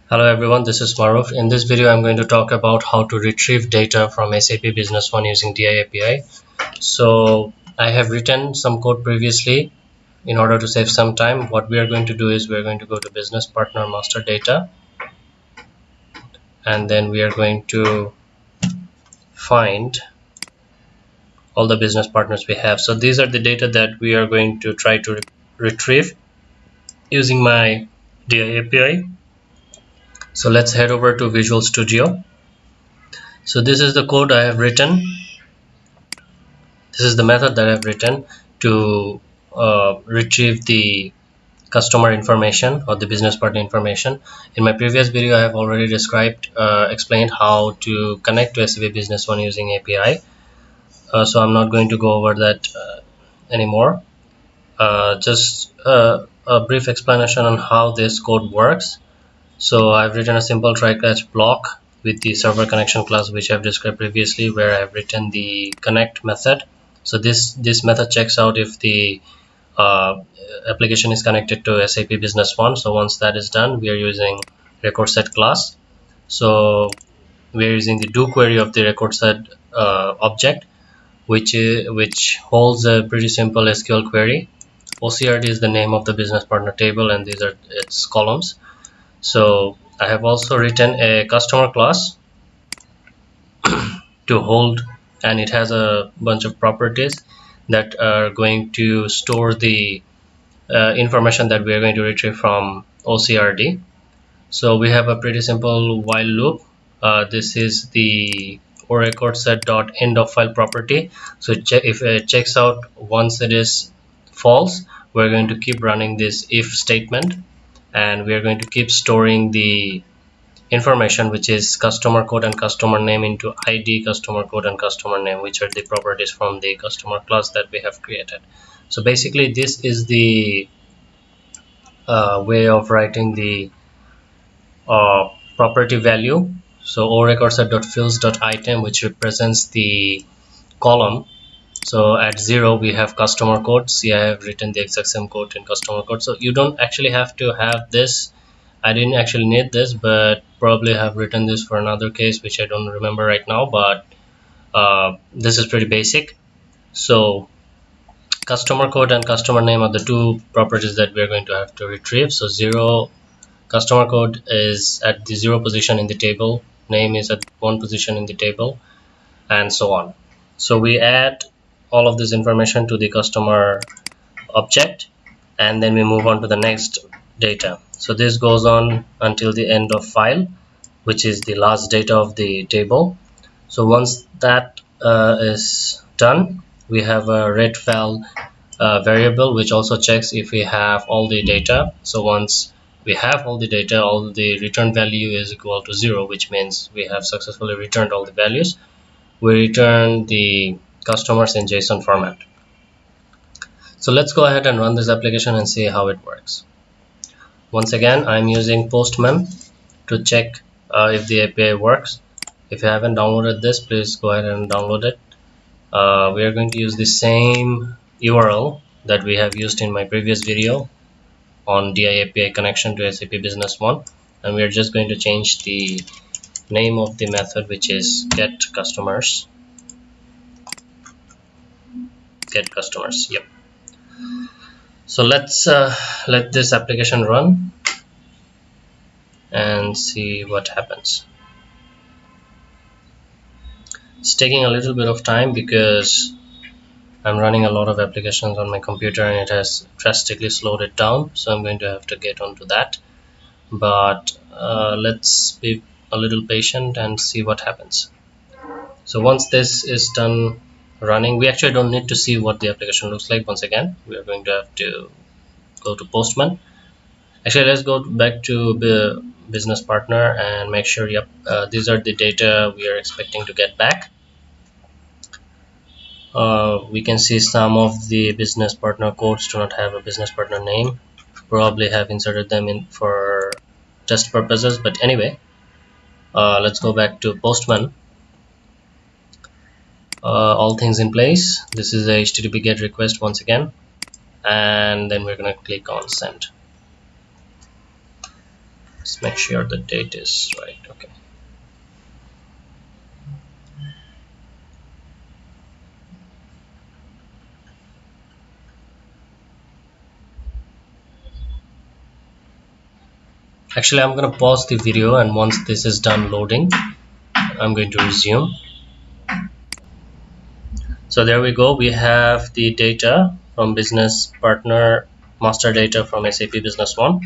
Hello everyone, this is Maruf. In this video, I'm going to talk about how to retrieve data from SAP Business One using DIAPI. So I have written some code previously. In order to save some time, what we are going to do is we're going to go to Business Partner Master Data, and then we are going to find all the business partners we have. So these are the data that we are going to try to retrieve using my DIAPI. So let's head over to Visual Studio. So this is the code I have written. This is the method that I've written to retrieve the customer information or the business partner information. In my previous video, I have already explained how to connect to SAP Business One using API. So I'm not going to go over that anymore. Just a brief explanation on how this code works. So I've written a simple try-catch block with the server connection class, which I've described previously, where I've written the connect method. So this method checks out if the application is connected to SAP Business One. So once that is done, we are using record set class. So we are using the do query of the record set object, which holds a pretty simple SQL query. OCRD is the name of the business partner table, and these are its columns. So I have also written a customer class to hold, and it has a bunch of properties that are going to store the information that we are going to retrieve from OCRD. So we have a pretty simple while loop. This is the oRecordSet.end of file property. So if it checks out once it is false, we're going to keep running this if statement, and we are going to keep storing the information, which is customer code and customer name, into ID, customer code, and customer name, which are the properties from the customer class that we have created. So basically this is the way of writing the property value. So oRecordSet.fields.item, which represents the column. So at 0 we have customer code. See, I have written the exact same code in customer code. So you don't actually have to have this. I didn't actually need this, but probably have written this for another case which I don't remember right now, but this is pretty basic. So customer code and customer name are the two properties that we are going to have to retrieve. So 0 customer code is at the 0 position in the table, name is at 1 position in the table, and so on. So we add all of this information to the customer object, and then we move on to the next data. So this goes on until the end of file, which is the last data of the table. So once that is done, we have a Retrieval variable, which also checks if we have all the data. So once we have all the data, all the return value is equal to 0, which means we have successfully returned all the values. We return the customers in JSON format. So let's go ahead and run this application and see how it works. Once again, I'm using Postman to check if the API works. If you haven't downloaded this, please go ahead and download it. We are going to use the same URL that we have used in my previous video on DIAPI connection to SAP Business One, and we are just going to change the name of the method, which is get customers. Yep. So let's let this application run and see what happens. It's taking a little bit of time because I'm running a lot of applications on my computer and it has drastically slowed it down, so I'm going to have to get onto that. But let's be a little patient and see what happens. So once this is done running, we actually don't need to see what the application looks like. Once again, we are going to have to go to Postman. Actually, let's go back to the business partner and make sure, yep, these are the data we are expecting to get back. We can see some of the business partner codes do not have a business partner name. Probably have inserted them in for test purposes, but anyway, let's go back to Postman. All things in place. This is a HTTP GET request once again, and then we're going to click on send. Let's make sure the date is right. Okay. Actually, I'm going to pause the video, and once this is done loading, I'm going to resume. So there we go. We have the data from business partner, master data from SAP Business One.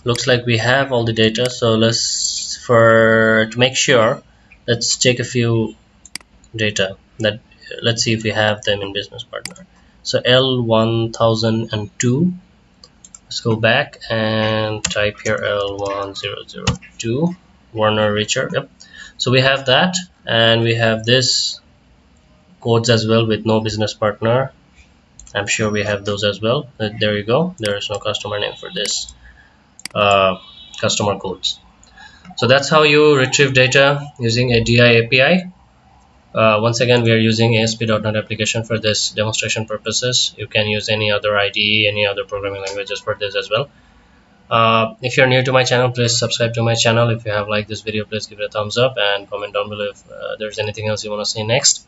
Looks like we have all the data. So to make sure, let's take a few data that let's see if we have them in business partner. So L1002. Let's go back and type here L1002 Warner Richard. Yep. So we have that, and we have this codes as well with no business partner. I'm sure we have those as well. There you go. There is no customer name for this customer codes. So that's how you retrieve data using a DIAPI. Once again, we are using ASP.NET application for this demonstration purposes. You can use any other IDE, any other programming languages for this as well. If you're new to my channel, please subscribe to my channel. If you have liked this video, please give it a thumbs up and comment down below if there's anything else you want to see next.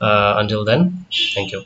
Until then, thank you.